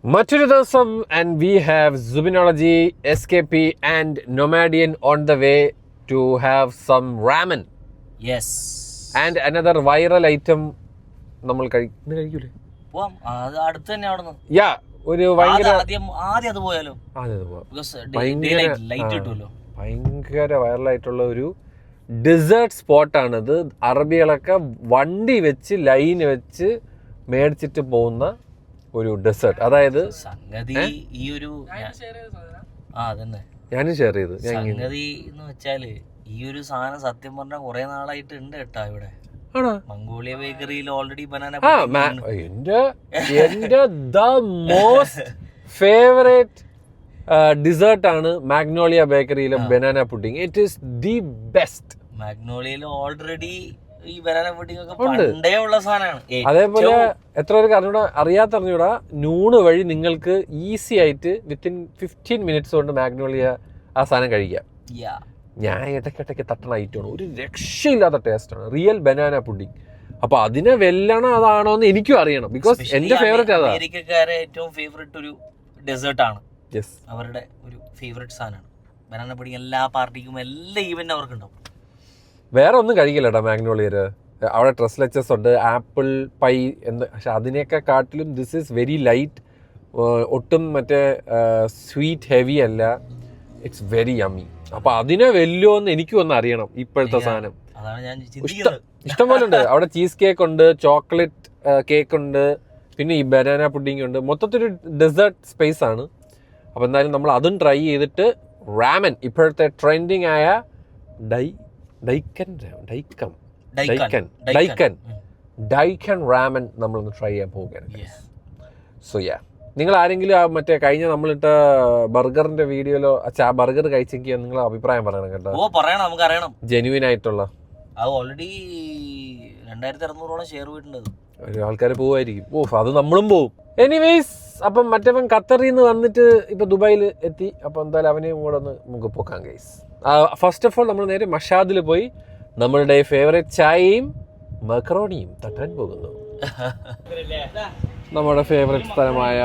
മറ്റൊരു ദിവസം and we have Zubinology, SKP and Nomadian on the way to have some ramen. Yes. And another viral item നമ്മൾ കഴിക്കൂലേ? പോവാം. അത് അടുത്ത് തന്നെ അവിടുന്ന്. യാ ഒരു ഭയങ്കര ആദ്യം അത് പോയാലോ? ഭയങ്കര വൈറലായിട്ടുള്ള ഒരു ഡെസേർട്ട് സ്പോട്ടാണിത്. അറബികളൊക്കെ വണ്ടി വെച്ച് ലൈൻ വെച്ച് മേടിച്ചിട്ട് പോകുന്ന ഒരു ഡെസേർട്ട്. അതായത് സംഗതി ഈ ഒരു ഞാനും ഷെയർ ചെയ്തു. സംഗതി എന്ന് വെച്ചാല് ഈ ഒരു സാധനം സത്യം പറഞ്ഞാൽ കുറെ നാളായിട്ട് ഉണ്ട് കേട്ടാ ഇവിടെ. മംഗോളിയ ബേക്കറിയിൽ ഓൾറെഡി ബനാന എന്റെ ദ മോസ്റ്റ് ഫേവറേറ്റ് ഡിസേർട്ട് ആണ് മാഗ്നോളിയ ബേക്കറിയിലെ banana pudding. It is the best. മാഗ്നോളിയയിൽ ഓൾറെഡി ഈ ബനാന പുഡിംഗ് ഒക്കെ പണ്ടേ ഉള്ള സാധനമാണ്. അതേപോലെ എത്ര പേർക്ക് അറിഞ്ഞൂടാ നൂണ് വഴി നിങ്ങൾക്ക് ഈസി ആയിട്ട് വിത്തിൻ 15 minutes കൊണ്ട് മാഗ്നോളിയ ആ സാധനം കഴിക്കാം. ഞാൻ ഇടയ്ക്കിടയ്ക്ക് തട്ടണ ഐറ്റമാണ്. ഒരു രക്ഷയില്ലാത്ത ടേസ്റ്റാണ് റിയൽ ബനാന പുഡിംഗ്. അപ്പൊ അതിനെ വെല്ലണം അതാണോ എന്ന് എനിക്കും അറിയണം. ബിക്കോസ് എന്റെ ഫേവറേറ്റ് അതാണ്. അമേരിക്കക്കാരെ ഏറ്റവും ഫേവറേറ്റ് ഒരു ഡെസേർട്ട് ആണ്. യെസ്, അവരുടെ ഒരു ഫേവറേറ്റ് സാധനമാണ് ബനാന പുഡിംഗ്. എല്ലാ പാർട്ടിക്കും എല്ലാ ഈവന്റും അവർക്ക് ഉണ്ടാവും. വേറെ ഒന്നും കഴിക്കില്ലട്ടാ മാഗ്നോളിയര്. അവിടെ ട്രസ്ലെച്ചസ് ഉണ്ട്, ആപ്പിൾ പൈ എന്ത്. പക്ഷെ അതിനെയൊക്കെ കാട്ടിലും ദിസ് ഈസ് വെരി ലൈറ്റ്. ഒട്ടും മറ്റേ സ്വീറ്റ് ഹെവി അല്ല. It's very yummy. അപ്പൊ അതിനെ വെല്ലുമെന്ന് എനിക്കും ഒന്ന് അറിയണം. ഇപ്പോഴത്തെ സാധനം ഇഷ്ടംപോലെ ഉണ്ട്. അവിടെ ചീസ് കേക്ക് ഉണ്ട്, ചോക്ലേറ്റ് കേക്ക് ഉണ്ട്, പിന്നെ ഈ ബനാന പുഡിംഗ് ഉണ്ട്. മൊത്തത്തിലൊരു ഡെസേർട്ട് സ്പേസ് ആണ്. അപ്പൊ എന്തായാലും നമ്മൾ അതും ട്രൈ ചെയ്തിട്ട് റാമൻ, ഇപ്പോഴത്തെ ട്രെൻഡിങ് ആയ ഡൈക്കൻ റാമൻ നമ്മളൊന്ന് ട്രൈ ചെയ്യാൻ പോവുകയാണ്. സോ യാ, നിങ്ങൾ ആരെങ്കിലും മറ്റേ കഴിഞ്ഞ നമ്മളിട്ട ബർഗറിന്റെ വീഡിയോയിലോ ആ ബർഗർ കഴിച്ചെങ്കിൽ നിങ്ങളെ അഭിപ്രായം പറയണം കേട്ടോ. പറയണം, നമുക്ക് അറിയണം. ജെന്യുവിൻ ആയിട്ടുള്ള അത് ഓൾറെഡി 2600 ഷെയർ പോയിട്ടുണ്ട്. ഒരു ആൾക്കാർ പോവായിരിക്കും. അത് നമ്മളും പോവും. എനിവേസ്, അപ്പം മറ്റവൻ ഖത്തറിന്ന് വന്നിട്ട് ഇപ്പൊ ദുബായിൽ എത്തി. അപ്പൊ എന്തായാലും അവനെയും കൂടെ ഒന്ന് നമുക്ക് പോക്കാം ഗൈസ്. ഫസ്റ്റ് ഓഫ് ഓൾ നമ്മൾ നേരെ മഷാദിൽ പോയി നമ്മളുടെ ഫേവറേറ്റ് ചായയും മക്രോണിയും തട്ടാൻ പോകുന്നു. നമ്മുടെ ഫേവറേറ്റ് സ്ഥലമായ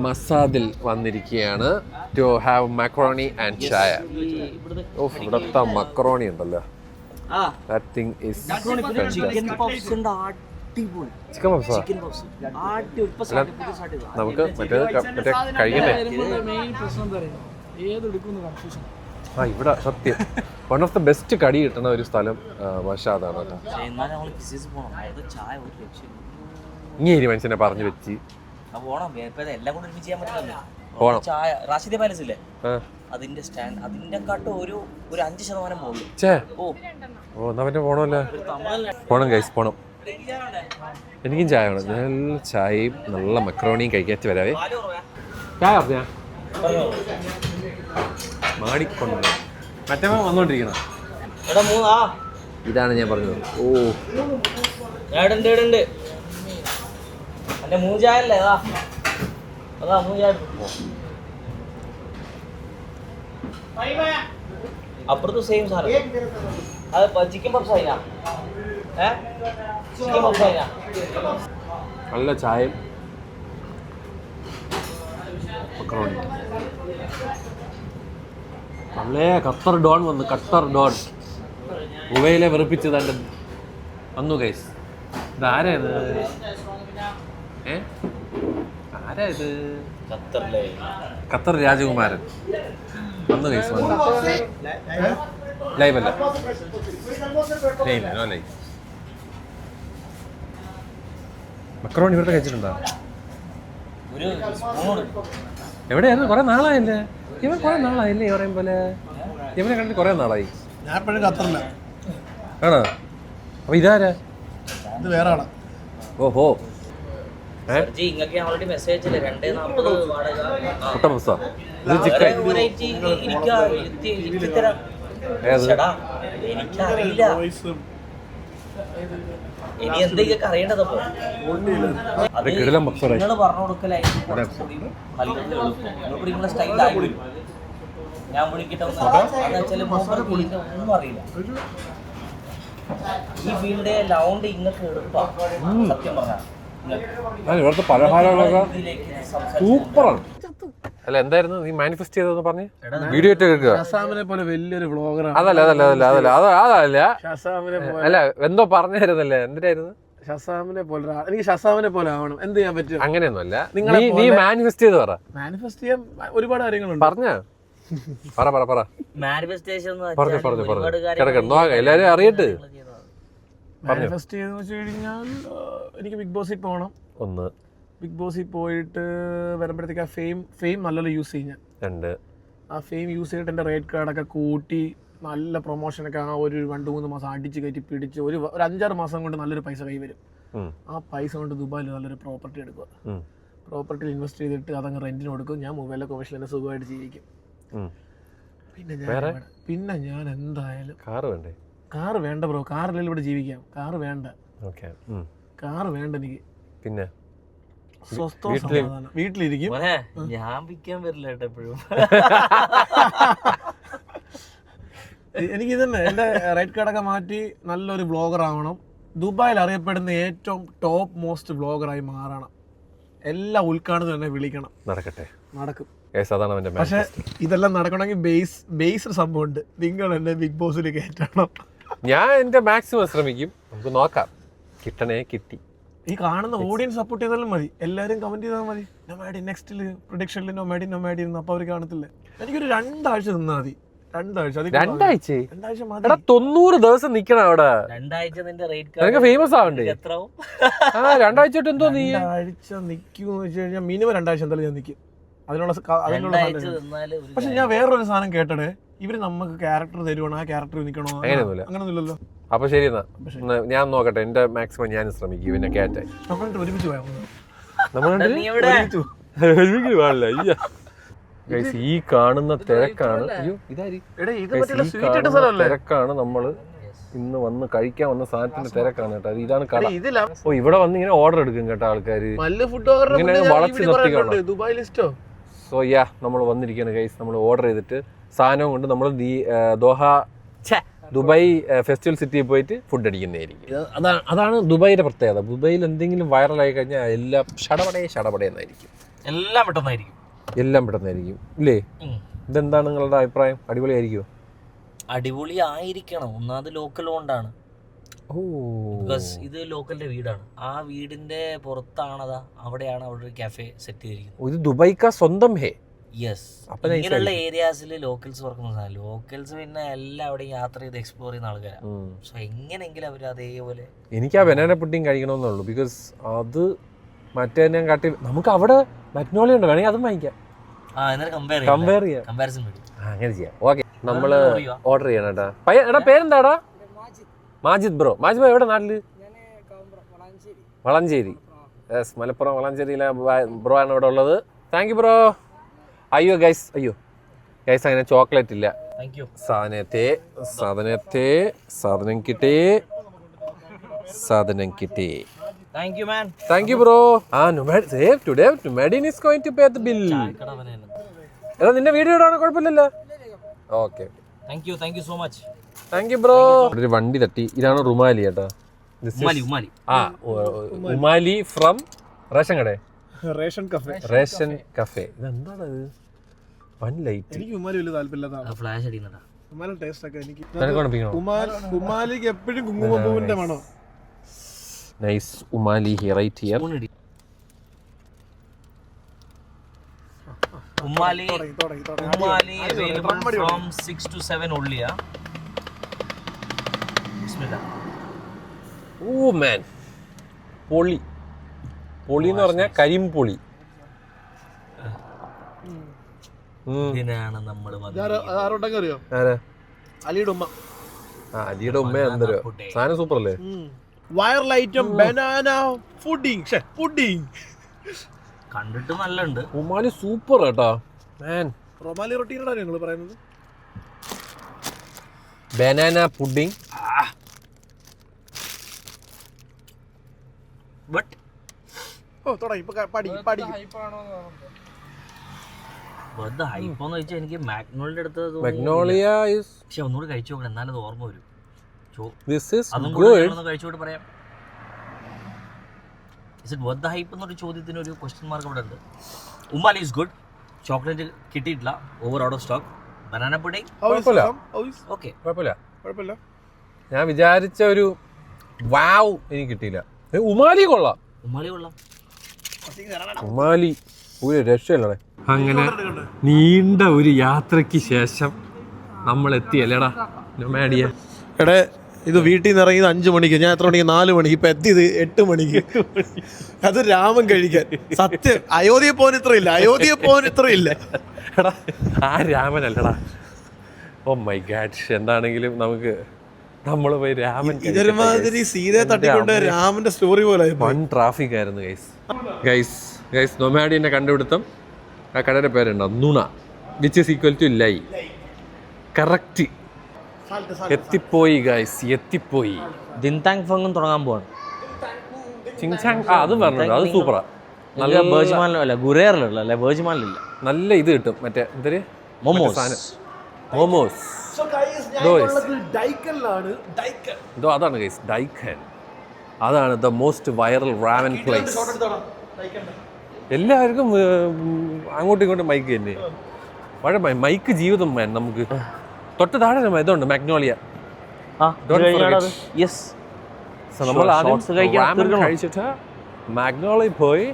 മസാദിൽ വന്നിരിക്കുകയാണ് ടു ഹാവ് മക്രോണി ആൻഡ് ചായ. ഇവിടുത്തെ മക്രോണി ഉണ്ടല്ലോ, that thing is chicken puffs ഉണ്ട്. ചിക്കൻ പഫ്സാ? നമുക്ക് മറ്റേ കഴിക്കണ്ടേ? ഇവിടെ സത്യം വൺ ഓഫ് ദ ബെസ്റ്റ് കടി കിട്ടുന്ന ഒരു സ്ഥലം മഷാദാണ് കേട്ടോ. ഇങ്ങനെ മനുഷ്യനെ പറഞ്ഞു വെച്ച് പോണം. റാഷിദ പാലസ് ഇല്ലേ, അതിന്റെ സ്റ്റാൻഡ് അതിന്റെ കാട്ട് ഒരു 5% മുകളിൽ. എന്നാ പിന്നെ പോണല്ലേ? പോണം ഗൈസ്, പോണം. എനിക്കും ചായ വേണം. നല്ല ചായയും നല്ല മക്രോണിയും കഴിക്കാറ്റ് വരാവേ. ചായ പറഞ്ഞാ മാടിക്കൊണ്ട് മറ്റേ വന്നോണ്ടിരിക്കണം. ഇതാണ് ഞാൻ പറഞ്ഞത്. അപ്പുറത്ത് സെയിം സാധനം. അത് ചിക്കൻ പഫ്സ് ആയിനാ, ചിക്കൻ പഫ്സ് ആയിനാ. നല്ല ചായയും മക്രോണി. നല്ല ഖത്തർ ഡോൺ വന്നു. ഖത്തർ ഡോൺ ഉവയിലെ വെറുപ്പിച്ചത് എൻ്റെ വന്നു ഗൈസ്. ഇതാരാ ഇത്? ആരാ ഇത്? ഖത്തർ രാജകുമാരൻ വന്നു ഗൈസ്. വന്നു ലൈവ് അല്ല, ലൈവ്. മക്രോണി ഇവിടുത്തെ കഴിച്ചിട്ടുണ്ടോ? എവിടെയായിരുന്നു? കുറെ നാളായില്ലേ ഇവൻ? കുറെ നാളായില്ലേ പറയും പോലെ? ഇവനെ കണ്ടിട്ട് കുറെ നാളായി. ഞാൻ എപ്പോഴും ഖത്തറില്ല. ആണോ? അപ്പൊ ഇതാരാ? ഇത് വേറെ ആളാ. ഓഹോ, ഇനി എന്തൊക്കെ അറിയേണ്ടതപ്പോ നിങ്ങൾ പറഞ്ഞു കൊടുക്കലായി. ഞാൻ വിളിക്കട്ടെ ഒന്നും അറിയില്ല. ഈ ഫീൽഡ് ലൗണ്ട് ഇങ്ങക്ക് എളുപ്പമാണ് സത്യം പറഞ്ഞാൽ. ഇവിടുത്തെ പലഹാരങ്ങളൊക്കെ സൂപ്പറാണ്. അല്ല എന്തായിരുന്നു നീ മാനിഫെസ്റ്റ് ചെയ്തതെന്ന് പറഞ്ഞ് വീഡിയോ ഇട്ട് കേൾക്കുക. ഷസാമിനെ പോലെ വലിയൊരു വ്ളോഗറാണ്. അതല്ല ഷസാമിനെ പോലെ അല്ല എന്തോ പറഞ്ഞു തരുന്നല്ലേ, എന്തിനായിരുന്നു? ഷസാമിനെ പോലെ എനിക്ക് ഷസാമിനെ പോലെ ആവണം. എന്ത് ചെയ്യാൻ പറ്റും? അങ്ങനെയൊന്നുമല്ല, നീ മാനിഫെസ്റ്റ് ചെയ്ത് പറ. മാനിഫെസ്റ്റ് ചെയ്യാൻ ഒരുപാട് കാര്യങ്ങളുണ്ട്. പറഞ്ഞ പറ മാനിഫെസ്റ്റേഷൻ എല്ലാരും അറിയട്ടെ. മാനിഫെസ്റ്റ് ചെയ്തെന്ന് വെച്ച് കഴിഞ്ഞാൽ എനിക്ക് ബിഗ് ബോസിൽ പോകണം. ഒന്ന്, ബിഗ് ബോസിൽ പോയിട്ട് വരുമ്പോഴത്തേക്ക് ആ ഫെയിം നല്ലപോലെ യൂസ് ചെയ്യും ഞാൻ. രണ്ട്, ആ ഫെയിം യൂസ് ചെയ്തിട്ട് എൻ്റെ റേറ്റ് കാർഡൊക്കെ കൂട്ടി നല്ല പ്രൊമോഷനൊക്കെ ആ ഒരു 2-3 മാസം അടിച്ച് കയറ്റി പിടിച്ച് ഒരു 5-6 മാസം കൊണ്ട് നല്ലൊരു പൈസ കൈ വരും. ആ പൈസ കൊണ്ട് ദുബായിൽ നല്ലൊരു പ്രോപ്പർട്ടി എടുക്കുക. പ്രോപ്പർട്ടിയിൽ ഇൻവെസ്റ്റ് ചെയ്തിട്ട് അതങ്ങ് റെന്റിന് കൊടുക്കും. ഞാൻ മൊബൈലിലെ കൊമേഴ്ഷ്യൽ തന്നെ സുഖമായിട്ട് ജീവിക്കും. പിന്നെ ഞാൻ എന്തായാലും കാറ് വേണ്ട ബ്രോ. കാറിലെല്ലാം ഇവിടെ ജീവിക്കാം. കാറ് വേണ്ട. കാറ് വേണ്ട എനിക്ക്. പിന്നെ വീട്ടിലിരിക്കും. ഞാൻ വിൽക്കാൻ വരില്ല കേട്ടോ എപ്പോഴും. എനിക്ക് തന്നെ എൻ്റെ റേറ്റ് കാർഡൊക്കെ മാറ്റി നല്ലൊരു വ്ളോഗർ ആവണം. ദുബായിൽ അറിയപ്പെടുന്ന ഏറ്റവും ടോപ്പ് മോസ്റ്റ് വ്ളോഗറായി മാറണം. എല്ലാ ഉദ്ഘാടനവും തന്നെ വിളിക്കണം. നടക്കും. പക്ഷെ ഇതെല്ലാം നടക്കണമെങ്കിൽ ബേസ് സംഭവമുണ്ട്. നിങ്ങൾ എന്നെ ബിഗ് ബോസിൽ കയറ്റണം. ഞാൻ എന്റെ മാക്സിമം ശ്രമിക്കും. നമുക്ക് നോക്കാം. കിട്ടി. ഈ കാണുന്ന ഓഡിയൻസ് സപ്പോർട്ട് ചെയ്താലും മതി. എല്ലാവരും കമന്റ് ചെയ്താൽ മതി. നൊമാഡി നെക്സ്റ്റിൽ പ്രൊഡിക്ഷനിൽ നൊമാഡി അപ്പൊ അവർ കാണത്തില്ലേ. എനിക്കൊരു 2 ആഴ്ച നിന്നാൽ മതി. 2 ആഴ്ച 90 ദിവസം നിക്കണം അവിടെ. 2 ആഴ്ച നിന്റെ റേറ്റ് ഫേമസ് ആവണ്ടേ? 2 ആഴ്ച എന്തോ നീ 2 ആഴ്ച നിൽക്കുമെന്ന് വെച്ച് കഴിഞ്ഞാൽ മിനിമം 2 ആഴ്ച എന്തായാലും ഞാൻ നിൽക്കും. അതിനുള്ള പക്ഷെ ഞാൻ വേറൊരു സാധനം കേട്ടടേ, ഇവര് നമുക്ക് ക്യാരക്ടർ തരുവാണ്, ആ ക്യാരക്ടർ നിൽക്കണോ? അങ്ങനൊന്നുമില്ലല്ലോ. അപ്പൊ ശരി എന്നാ ഞാൻ നോക്കട്ടെ. എന്റെ മാക്സിമം ഞാൻ ശ്രമിക്കും. പിന്നെ കേട്ടെ ഒരുമിച്ച് ഈ കാണുന്ന തിരക്കാണ്. തിരക്കാണ് നമ്മള് ഇന്ന് വന്ന് കഴിക്കാൻ വന്ന സാധനത്തിന്റെ തിരക്കാണ് കേട്ടോ. ഇതാണ് കട. ഓ, ഇവിടെ വന്ന് ഇങ്ങനെ ഓർഡർ എടുക്കും കേട്ടോ ആൾക്കാര്. ഇങ്ങനെ വളച്ച് നിർത്തിക്കണം. സോ നമ്മൾ വന്നിരിക്കുകയാണ് ഗൈസ്. നമ്മൾ ഓർഡർ ചെയ്തിട്ട് സാധനവും കൊണ്ട് നമ്മൾ ദുബായ് ഫെസ്റ്റിവൽ സിറ്റിയിൽ പോയിട്ട് ഫുഡ് അടിക്കുന്നതായിരിക്കും. അതാണ് ദുബായിയുടെ പ്രത്യേകത. ദുബായിൽ എന്തെങ്കിലും വൈറലായി കഴിഞ്ഞാൽ എല്ലാം ഷടപടയെന്നായിരിക്കും. എല്ലാം പെട്ടെന്നായിരിക്കും ഇല്ലേ? ഇതെന്താണ് നിങ്ങളുടെ അഭിപ്രായം? അടിപൊളിയായിരിക്കുമോ? അടിപൊളിയായിരിക്കണം. ഒന്നാമത് ലോക്കൽ കൊണ്ടാണ്. ബിക്കോസ് ഇത് ലോക്കലിന്റെ വീടാണ്. ആ വീടിന്റെ പുറത്താണതാ, അവിടെയാണ് അവിടെ ഒരു കാഫേ സെറ്റ് ചെയ്തിരിക്കുന്നത്. ഇത് ദുബായ്ക്കാ സ്വന്തം ഹേ. യെസ്. ഇങ്ങനെയുള്ള ഏരിയാസിൽ ലോക്കൽസ് വർക്കുന്ന ലോക്കൽസ് പിന്നെ എല്ലാവിടെയും യാത്ര ചെയ്ത് എക്സ്പ്ലോർ ചെയ്യുന്ന ആൾക്കാരാണ്. സോ എങ്ങനെയെങ്കിലും അവർ അതേപോലെ. എനിക്ക് ആ ബനാന പുഡിങ് കഴിക്കണമെന്നുള്ളൂ. ബിക്കോസ് അത് മറ്റേ കാട്ടി നമുക്ക് അവിടെ മഗ്നോളിയ ഉണ്ട്, വേണമെങ്കിൽ അതും വാങ്ങിക്കാം. കമ്പയർ ചെയ്യാം. അങ്ങനെ ചെയ്യാം. ഓക്കെ, നമ്മള് ഓർഡർ ചെയ്യണം കേട്ടാ. എടാ പേരെന്താടാ? മാജിദ് ബ്രോ. എവിടെ നാട്ടില്? വളഞ്ചേരി. യെസ്, മലപ്പുറം വളഞ്ചേരിയിലെ ബ്രോ ആണ് ഇവിടെ ഉള്ളത്. Thank you bro. അയ്യോ ഗൈസ് അങ്ങനെ ചോക്ലേറ്റ് ഇല്ല. സാധനം കിട്ടേ. Thank you bro. Today Nomadin is going to pay the bill. എടാ നിന്റെ വീഡിയോ ഇടാൻ കുഴപ്പമില്ലല്ലോ. Okay, thank you so much. Thank you bro. ഒരു വണ്ടി തട്ടി. ഇതാണ് റുമാലി കേട്ടോ. ഉമാലി ഫ്രം റേഷൻ കഫേ. ഇതെന്താണ് ഇത്? One light. എനിക്ക് ഉമാലി വലിയ താല്പര്യമില്ല. ഫ്ലാഷ് അടിക്കുന്നതാ. ഉമാലി ടേസ്റ്റ് ഒക്കെ എനിക്ക്. ഉമാലിക്ക് എപ്പോഴും കുങ്കുമപ്പൂവിന്റെ മണം. Nice Umali here, right here. Umali available from 6 to 7 only. Bismillah. Oh man. Poli എന്ന് പറഞ്ഞാൽ കരിമ്പൊളി. ഇതിനാണ് നമ്മൾ അറിയോ? അലിയുടെ ഉമ്മ. അലിയുടെ ഉമ്മ എന്തരോ സാധനം സൂപ്പർ അല്ലേ? Viral item banana pudding. കണ്ടിട്ട് നല്ലുണ്ട്. ഉമാലി സൂപ്പർ കേട്ടോ. റൊമാലി റൊട്ടീനാണ് നിങ്ങൾ പറയുന്നത്. Banana pudding. എനിക്ക് മാഗ്നോളിന്റെ അടുത്ത് പക്ഷെ ഒന്നുകൂടി കഴിച്ചു നോക്കണം, എന്നാലും അത് ഓർമ്മ വരും. This is good. കഴിച്ചുകൊണ്ട് പറയാം. Is it worth the hype എന്നൊരു ചോദ്യത്തിന് ഒരു ക്വസ്റ്റ്യൻ മാർക്ക് ഇവിടെ ഉണ്ട്. ഉമ്മാലി ഈസ് ഗുഡ്. ചോക്ലേറ്റ് കിട്ടിയിട്ടില്ല, over out of stock. Banana pudding okay, കുഴപ്പമില്ല. ഞാൻ വിചാരിച്ച ഒരു വാവ് എനിക്ക് കിട്ടിയില്ല. ഉമാലി കൊള്ളാം. ഉമാലി ഒരു രക്ഷയല്ലേ. അങ്ങനെ നീണ്ട ഒരു യാത്രയ്ക്ക് ശേഷം നമ്മൾ എത്തിയല്ലേടാ നൊമാഡിയ. എടേ, ഇത് വീട്ടിൽ നിന്ന് ഇറങ്ങിയത് 5 മണിക്ക്, ഞാൻ എത്ര മണിക്ക്? 4 മണിക്ക്. ഇപ്പൊ എത്തിയത് 8 മണിക്ക്. അത് രാമൻ കഴിക്കാൻ. സത്യം, അയോധ്യ പോകാൻ ഇത്ര ഇല്ല. എടാ ആ രാമനല്ലടാ. Oh my God. എന്താണെങ്കിലും നമ്മൾ പോയി രാമൻ. ഇതൊരുമാതിരി സീതയെ തട്ടിക്കൊണ്ട് രാമന്റെ സ്റ്റോറി പോലെ വൺ ട്രാഫിക് ആയിരുന്നു ഗൈസ്. നൊമാഡിന്റെ കണ്ടുപിടുത്തം. ആ കടയുടെ പേരുണ്ടോ? നുണ, which is equal to lie. Correct എത്തിപ്പോയി ഗൈസ്, എത്തിപ്പോയി. ദിൻതാങ് ഫങ്ങും തുടങ്ങാൻ പോവാണ്. അത് പറഞ്ഞിട്ടുണ്ട്, അത് സൂപ്പറാ. നല്ല ബേർജ്മാനിലല്ല, ഗുരേറിലല്ല, ബേർജ്മാനിലില്ല. നല്ല ഇത് കിട്ടും, മറ്റേ എന്തൊരു മോമോസ്. അതാണ് ഗൈസ് ഡൈക്കൻ. അതാണ് the most viral ramen place. എല്ലാവർക്കും അങ്ങോട്ടും ഇങ്ങോട്ടും മൈക്ക് തന്നെ. മൈക്ക് ജീവിതം വേണം നമുക്ക്. തൊട്ട് താഴെ ഇതുണ്ട് മാഗ്നോളിയ. നമ്മൾ ആദ്യം കഴിച്ചിട്ട് മാഗ്നോളിയ പോയി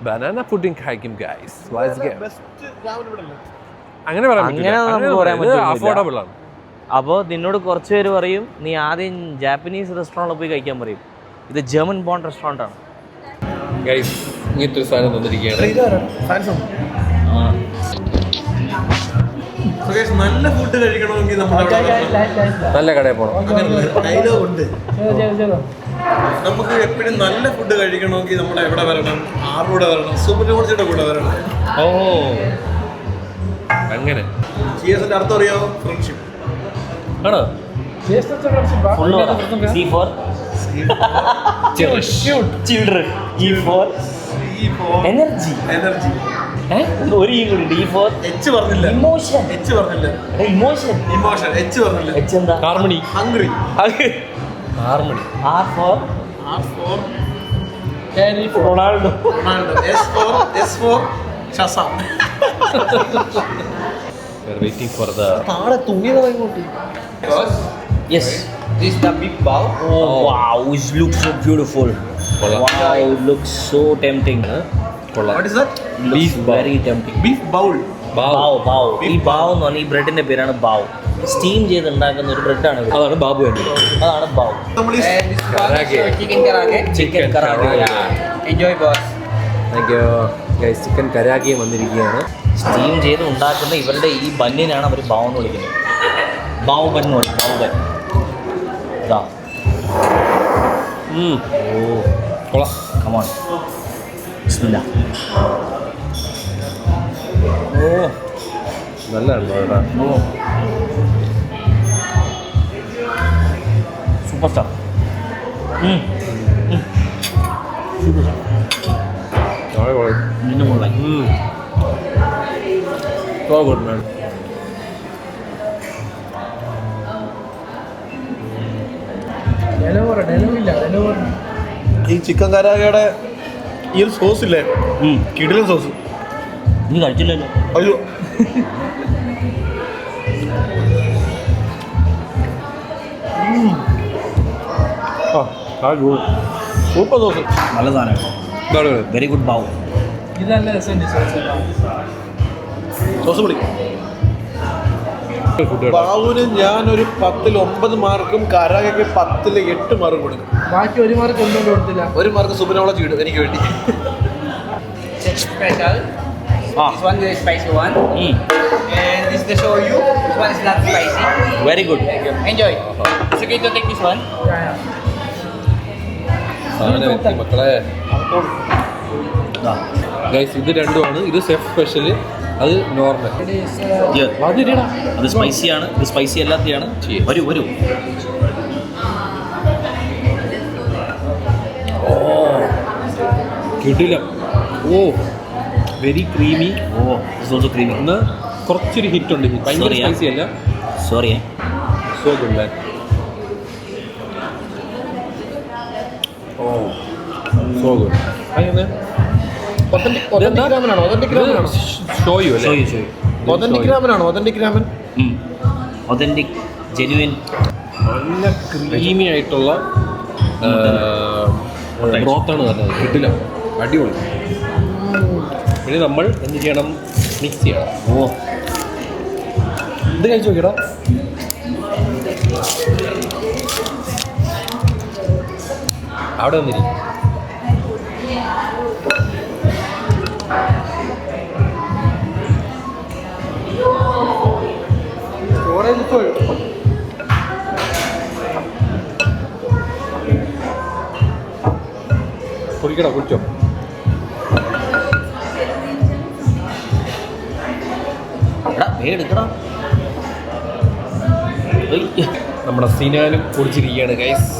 ബനാന പുഡിംഗ് കഴിക്കും ഗൈസ്. അങ്ങനെ അഫോർഡബിൾ ആണ്. അപ്പോൾ നിന്നോട് കുറച്ച് പേര് പറയും നീ ആദ്യം ജാപ്പനീസ് റെസ്റ്റോറൻറ്റിൽ പോയി കഴിക്കാൻ പറയും. ഇത് ജർമ്മൻ ബോൺ റെസ്റ്റോറൻ്റ് ആണ് ഗൈസ്. ഇങ്ങനത്തെ ഒരു സാധനം തന്നിരിക്കുകയാണ്. നല്ല ഫുഡ് കഴിക്കണമെങ്കിൽ നല്ല കടയിൽ പോകണം. ഡയലോഗ് ഉണ്ട്. നമുക്ക് എപ്പോഴും നല്ല ഫുഡ് കഴിക്കണമെങ്കിൽ നമ്മൾ എവിടെ വരണം? ആരുടെ വരണം? സൂപ്പർമാർക്കറ്റിന്റെ കൂടെ വരണം. ഓ അങ്ങനെ. ചിയേഴ്സിന്റെ അർത്ഥം അറിയാമോ? ഫ്രണ്ട്ഷിപ്പ് ആണോ? എനർജി. ഒരു H പറഞ്ഞില്ല. ഇമോഷൻ. എന്താ? Harmony. Hungry. Harmony. R for Ronaldo. S for Shazam. We are waiting for the. താഴെ തുങ്ങിയതാ ഇങ്ങോട്ട്. Yes. This is the beef bow. Oh wow, it looks so beautiful. Wow, it looks so tempting. What is that? Beef very tempting. Beef bowl. Bough. ഈ bough എന്ന് പറഞ്ഞാൽ ഈ ബ്രെഡിന്റെ പേരാണ് bough. Steam ചെയ്ത് ഉണ്ടാക്കുന്ന ഒരു ബ്രെഡാണ്. അതാണ് ബാബു തന്നെ. അതാണ് ബാവ്. And this is Karage. chicken karage. Chicken karaage. Enjoy, boss. Thank you guys. Chicken കരാഗിയും വന്നിരിക്കുകയാണ്. സ്റ്റീം ചെയ്ത് ഉണ്ടാക്കുന്ന ഇവരുടെ ഈ ബന്നിനാണ് അവർ ബാവ് എന്ന് വിളിക്കുന്നത്. ബാവ് ബൻ എന്ന് പറയും. ബാവ് ബൻ. ഇതാ. ഓ കൊള്ളാം. കമോൺ. ബിസ്മില്ലാ. ഓ നല്ലതാണല്ലോ കേട്ടോ. Super star. നിന്നെ കൊള്ളാം. So good man. ഈ ചിക്കൻ കരാഗയുടെ ഈ ഒരു സോസ് ഇല്ലേ, കിടിലൻ സോസ്. നീ കഴിച്ചില്ലല്ലോ. അയ്യോ, സൂപ്പർ സോസ്. നല്ല സാധനം. Very good bough. സോസ് പൊളി. ബാവുവിന് ഞാനൊരു 10ൽ 9 മാർക്കും കരാഗയ്ക്ക് 10ൽ 8 മാർക്കും കൊടുക്കും. ബാക്കി 1 മാർക്ക് ഒന്നും കൊടുത്തില്ല. 1 മാർക്ക് സുബിനോളെ ചെയ്തു എനിക്ക് വേണ്ടി. Special. This one is spicy one. And this is the shoyu. This one is not spicy. Very good. Enjoy. It's okay to take this one. മക്കളെ ഗൈസ്, ഇത് രണ്ടുമാണ്. ഇത് സെഫ് സ്പെഷ്യൽ, അത് നോർമൽ. അത് സ്പൈസിയാണ്, ഇത് സ്പൈസി അല്ലാത്തതാണ്. വരൂ. ഓ കിട്ടില്ല. Oh very creamy. Oh it's also creamy. ഒന്ന് കുറച്ചൊരു ഹിറ്റ് ഉണ്ട്. ഭയങ്കര സ്പൈസി അല്ല. Sorry. So good man. Oh so good. അങ്ങനെ ഒതന്റിക് രാമനാണോ? ഒതന്റിക് രാമനാണോ? ഷോയു അല്ലേ? ഷോയു ഒതന്റിക് രാമനാണോ? Authentic ramen. ഒതന്റിക് ജെനുവിൻ നല്ല ക്രീമി ആയിട്ടുള്ള ബ്രോത്താണ് പറഞ്ഞത്. കിട്ടില്ല, അടിപൊളി. ഇനി നമ്മൾ എന്ത് ചെയ്യണം? മിക്സ് ചെയ്യണം. ഓ ഇത് കഴിച്ചു നോക്കിയടാ. അവിടെ വന്നിരിക്കും. കുടിക്കടാ, കുടിച്ചോ. എടുക്കടാ. നമ്മുടെ സിനാനും കുടിച്ചിരിക്കുകയാണ് ഗൈസ്.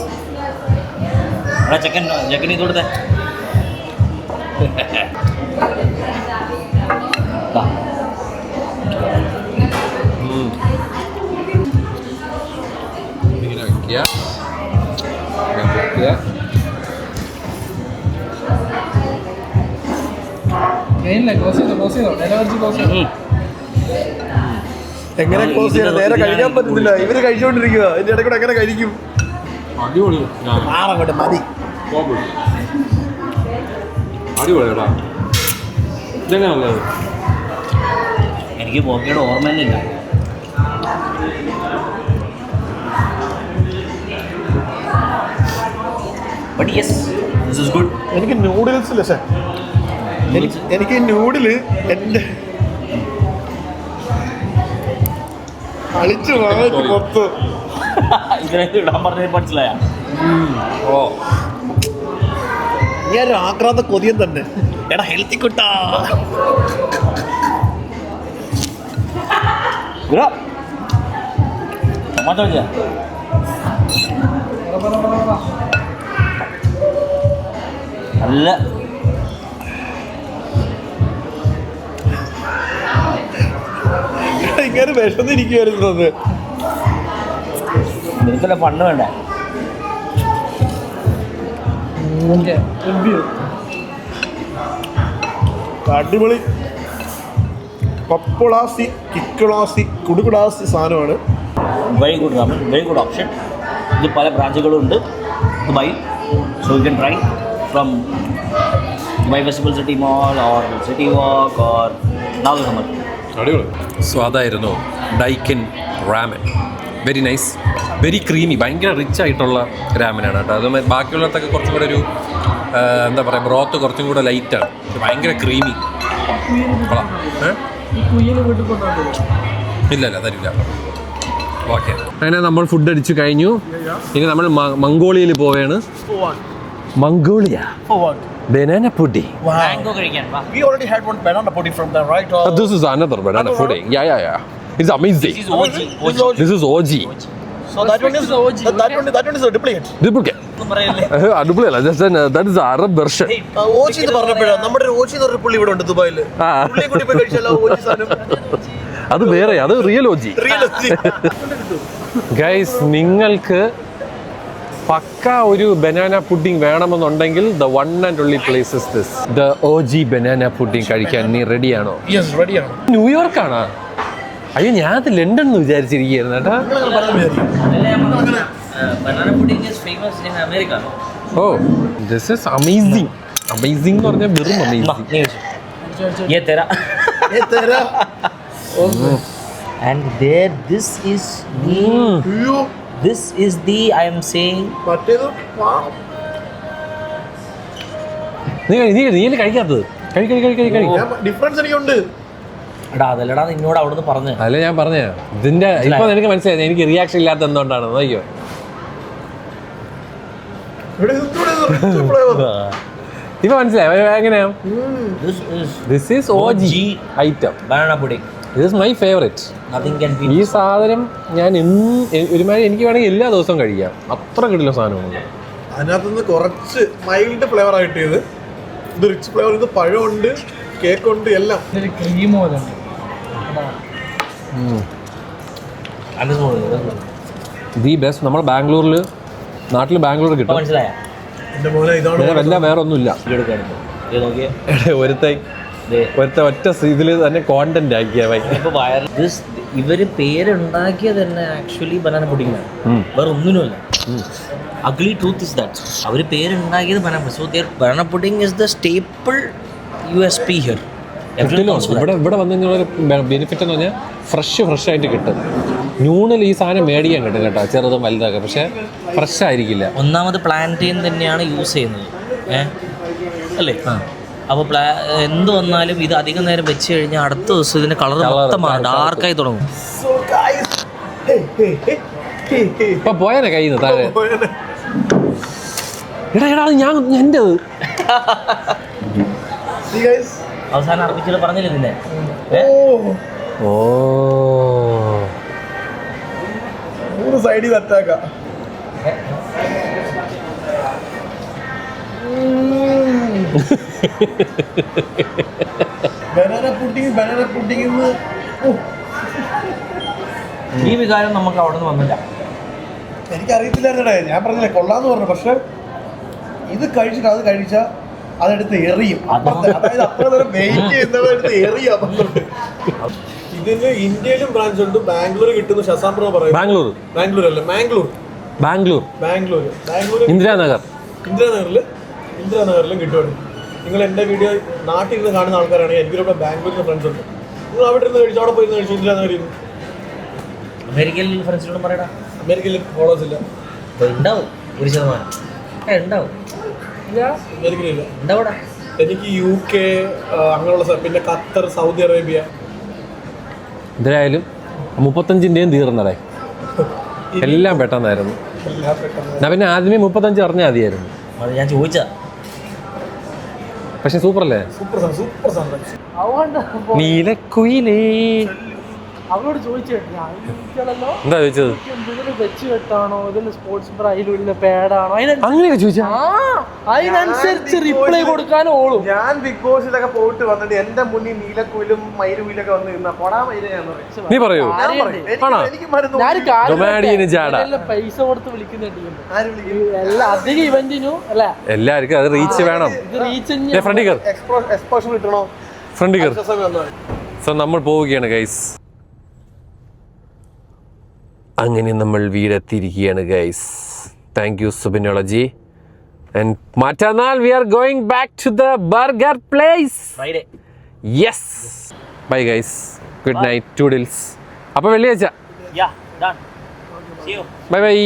ചെക്കൻ ചെക്കൻ ഇത് കൊടുത്തേ. ഇങ്ങനെ വയ്ക്കുക. എങ്ങനെ ക്ലോസ് ചെയ്യാൻ? നേരെ കഴിക്കാൻ പറ്റുന്നില്ല. ഇവര് കഴിച്ചുകൊണ്ടിരിക്കുക. ഇതിന്റെ ഇടയ്ക്കൂടെ എങ്ങനെ കഴിക്കും? അടിപൊളി. ആറങ്ങോട്ട് മതി. അടിപൊളിയാടാ. ഇതെങ്ങനെയാണുള്ളത്? എനിക്ക് ബോക്കയുടെ ഓർമ്മ തന്നെ ഇല്ല. But yes, this is good. എനിക്ക് നൂഡിൽസ് ഇല്ല. എനിക്ക് നൂഡില് എൻ്റെ അളിച്ചു വാങ്ങിച്ച് മൊത്തം ഇതിനകത്ത് ഇടാൻ പറഞ്ഞത് മനസ്സിലായ? ഓ, ഞാൻ ഒരു ആക്രാന്ത കൊതിയൻ തന്നെ. എടാ ഹെൽത്തി കുട്ടാ. ടൊമാറ്റോ വെച്ചാ നല്ല ഇങ്ങനെ വിഷന്നിരിക്കുവായിരുന്നു. നിനക്കല്ല പണ്ണ് വേണ്ട. അടിപൊളി പപ്പളാസി കിക്കളാസി കുടുകുടാസി സാധനമാണ്. Very good ramen, very good option. ഇത് പല ബ്രാഞ്ചുകളും ഉണ്ട് Dubai. So you can try from Dubai Festival City mall or City Walk or Nad Al Hamar. അടിപൊളി. സ്വാദായിരുന്നു Daikan ramen. Very nice, very creamy, ഭയങ്കര റിച്ച് ആയിട്ടുള്ള രാമനാണ് കേട്ടോ. അത് ബാക്കിയുള്ളതൊക്കെ കുറച്ചും കൂടെ ഒരു എന്താ പറയുക, ബ്രോത്ത് കുറച്ചും കൂടെ ലൈറ്റാണ്, ഭയങ്കര ക്രീമി. ഇല്ല തരില്ല. ഓക്കെ, അങ്ങനെ നമ്മൾ ഫുഡ് അടിച്ചു കഴിഞ്ഞു. ഇനി നമ്മൾ മംഗോളിയയിൽ പോവുകയാണ്. Mongolia banana pudding. മാംഗോ കഴിക്കാൻ വാ. We already had one banana pudding from there, right? This is another banana pudding. Yeah. It's amazing. This is OG. This is OG. So that one is a duplicate. Duplicate. ഒന്നും പറയല്ലേ. അടിപൊളിയല്ല, that is the Arab version. ഓജി എന്ന് പറഞ്ഞപ്പോഴാണ് നമ്മുടെ ഒരു ഓജി എന്ന് പറഞ്ഞ പുള്ളി ഇവിടെ ഉണ്ട് ദുബായില്. പുള്ളിയെ കൂടി പോയി കഴിച്ചാലോ ഓജി സാധനം. അത് വേറെ, അത് റിയൽ ഓജി. Real ഓജി. ഗൈസ്, നിങ്ങൾക്ക് പക്ക ഒരു ബനാന പുഡിംഗ് വേണമെന്നുണ്ടെങ്കിൽ the one and only place is this, the OG banana pudding കഴിക്കാൻ നീ റെഡിയാണോ? യെസ്, റെഡിയാണ്. ന്യൂയോർക്കാണോ? അയ്യോ, ഞാൻ അത് ലണ്ടൻ എന്ന് വിചാരിച്ചിരിക്കുകയായിരുന്നു കേട്ടോ. banana pudding is famous in America. Oh, this is amazing. Amazing എന്ന് പറഞ്ഞാൽ വെറും അമേസിങ്. ये तेरा and there this is this is the I am saying മറ്റേത് നീ കഴിക്കാത്തത് കഴി. ഡിഫറൻസ് എനിക്കുണ്ട്. എടാ അതല്ലടാ നിന്നോട് അവിടുന്ന് പറഞ്ഞു. അല്ല, ഞാൻ പറഞ്ഞ ഇതിന്റെ ഇപ്പൊ നിനക്ക് മനസ്സിലായി എനിക്ക് റിയാക്ഷൻ ഇല്ലാത്ത എന്തുകൊണ്ടാണ് നോക്കിയോ. ഇപ്പൊ മനസ്സിലായി എങ്ങനെയാ? This is OG item. banana pudding. This is my favorite. Nothing can be. ഈ സാധനം ഞാൻ ഒരുമാതിരി എനിക്ക് വേണമെങ്കിൽ എല്ലാ ദിവസവും കഴിക്കാം, അത്ര കിടിലൻ സാധനമാണ്. അതിനകത്തുനിന്ന് കുറച്ച് മൈൽഡ് ഫ്ലേവർ ആയിട്ട് ഇത് റിച്ച് ഫ്ലേവർ. ഇത് പഴമുണ്ട്, കേക്ക് ഉണ്ട്, എല്ലാം. ക്രീം പോലെ ദി ബെസ്റ്റ്. നമ്മുടെ ബാംഗ്ലൂരിൽ, നാട്ടിൽ ബാംഗ്ലൂർ കിട്ടും. മനസ്സിലായ എന്റെ മോനെ ഇതാണ് വല്ല വേറെ ഒന്നുമില്ല. എടുക്കാനുണ്ട് ഇത് നോക്കിയേ ഒരുത്ത ഒറ്റ ഇതിൽ തന്നെ കോണ്ടന്റ് ആക്കിയ ഇപ്പോൾ ഇവര് പേരുണ്ടാക്കിയത് തന്നെ ആക്ച്വലി ബനാന പുഡിങ്ങിനാണ്, വേറെ ഒന്നിനുമല്ല. അഗ്ലി ട്രൂത്ത് ഇസ് ദാറ്റ് അവർ പേരുണ്ടാക്കിയത് banana. So banana pudding is the staple USP here. ഇവിടെ വന്നു കഴിഞ്ഞാൽ ബെനിഫിറ്റ് എന്ന് പറഞ്ഞാൽ ഫ്രഷ് ആയിട്ട് കിട്ടും. ന്യൂണിൽ ഈ സാധനം മേടിക്കാൻ കിട്ടും കേട്ടോ, ചെറുതും വലുതൊക്കെ, പക്ഷെ ഫ്രഷ് ആയിരിക്കില്ല. ഒന്നാമത് പ്ലാന്റെയിൻ തന്നെയാണ് യൂസ് ചെയ്യുന്നത്, അല്ലേ? അപ്പോൾ എന്ത് വന്നാലും ഇത് അധികം നേരം വെച്ച് കഴിഞ്ഞാൽ അടുത്ത ദിവസം ഇതിന്റെ കളർ മൊത്തം ഡാർക്കായി തുടങ്ങും. ഇപ്പൊ പോയാനെ കയ്യിൽ നിന്ന് താഴെ. എടാ ഞാൻ എന്റേത് അവസാനം അർപ്പിച്ചത് പറഞ്ഞില്ലേ നിന്നെ? ഓ സൈഡിൽ അറ്റാക്ക. ബനാന പുഡിംഗ് ഈ വികാരം നമുക്ക് അവിടെ നിന്ന് വന്നില്ല. എനിക്കറിയത്തില്ലായിരുന്നേ, ഞാൻ പറഞ്ഞില്ലേ കൊള്ളാന്ന് പറഞ്ഞു. പക്ഷെ ഇത് കഴിച്ചിട്ട് അത് കഴിച്ചാൽ അതെടുത്ത് എറിയും. അതായത് അത്ര നേരം വെയിറ്റ് ചെയ്യുന്നതെടുത്ത് എറിയാം. ഇതിന് ഇന്ത്യയിലും ബ്രാഞ്ച് ഉണ്ട്. ബാംഗ്ലൂർ കിട്ടുന്ന ഷസാം പ്രോ പറയും. ബാംഗ്ലൂർ അല്ല, ബാംഗ്ലൂർ ഇന്ദിരാനഗറിലും കിട്ടുവാണ്. നിങ്ങൾ എൻ്റെ വീഡിയോ നാട്ടിൽ ഇരുന്ന് കാണുന്ന ആൾക്കാരാണെങ്കിൽ എനിക്കിവിടെ ബാംഗ്ലൂരിൽ ഫ്രണ്ട്സ് ഉണ്ട്. നിങ്ങൾ അവിടെ ഇരുന്ന് കഴിച്ചു, അവിടെ പോയി കഴിച്ചു. ഇന്ദിരാനഗറിൽ നിന്ന് അമേരിക്കയിൽ ഫ്രണ്ട്സിനോടും പറയടാ. അമേരിക്കയിൽ ഫോളോവേഴ്സ് ഇല്ല. ഉണ്ടാവും 1% ഉണ്ടാവും. അമേരിക്കയിലില്ല. ഉണ്ടാവൂടാ. എനിക്ക് UK അങ്ങനെയുള്ള സ്ഥലം, പിന്നെ ഖത്തർ, സൗദി അറേബ്യ. എന്തായാലും 35-ൻ്റെയും തീർന്നടേ, എല്ലാം പെട്ടെന്നായിരുന്നു. ഞാൻ പിന്നെ ആദ്യമേ 35 അറിഞ്ഞാൽ മതിയായിരുന്നു. അത് ഞാൻ ചോദിച്ചാ. പക്ഷെ സൂപ്പർ അല്ലേ? നീലക്കുയിലേ. അവളോട് ചോദിച്ചു എന്താ ചോദിച്ചത്? വെച്ച് കെട്ടാണോ, ഇതിൽ സ്പോർട്സ് ബ്ര, അതിലുള്ള പാഡാണോ, അങ്ങനെയൊക്കെ ചോദിച്ചാ അതിനനുസരിച്ച് റിപ്ലൈ കൊടുക്കാനും ഓളും. ഞാൻ ബിഗ് ബോസിലൊക്കെ പോയിട്ട് വന്നിട്ട് എന്റെ മുന്നിൽ നീലക്കുയിലും മയിലുകുയിലൊക്കെ വന്ന് നിന്നാ പൊടാ മയില്. നീ പറയൂ. പൈസ കൊടുത്ത് വിളിക്കുന്ന ടീം എല്ലാ അധിക ഇവന്റിനും അല്ലെ, എല്ലാവർക്കും അത് റീച്ച് വേണം. ഇത് റീച്ച് എക്സ്പോഷർ കിട്ടണോ? സോ നമ്മൾ പോവുകയാണ് ഗൈസ്. അങ്ങനെ നമ്മൾ വീടെത്തിയിരിക്കുകയാണ് guys. Thank you Subinology. And മറ്റന്നാൾ we are going back to the burger place. Friday. Yes. Bye guys. Good night. Toodles. അപ്പോൾ വെള്ളിയാഴ്ച. Yeah, done. See you. Bye by.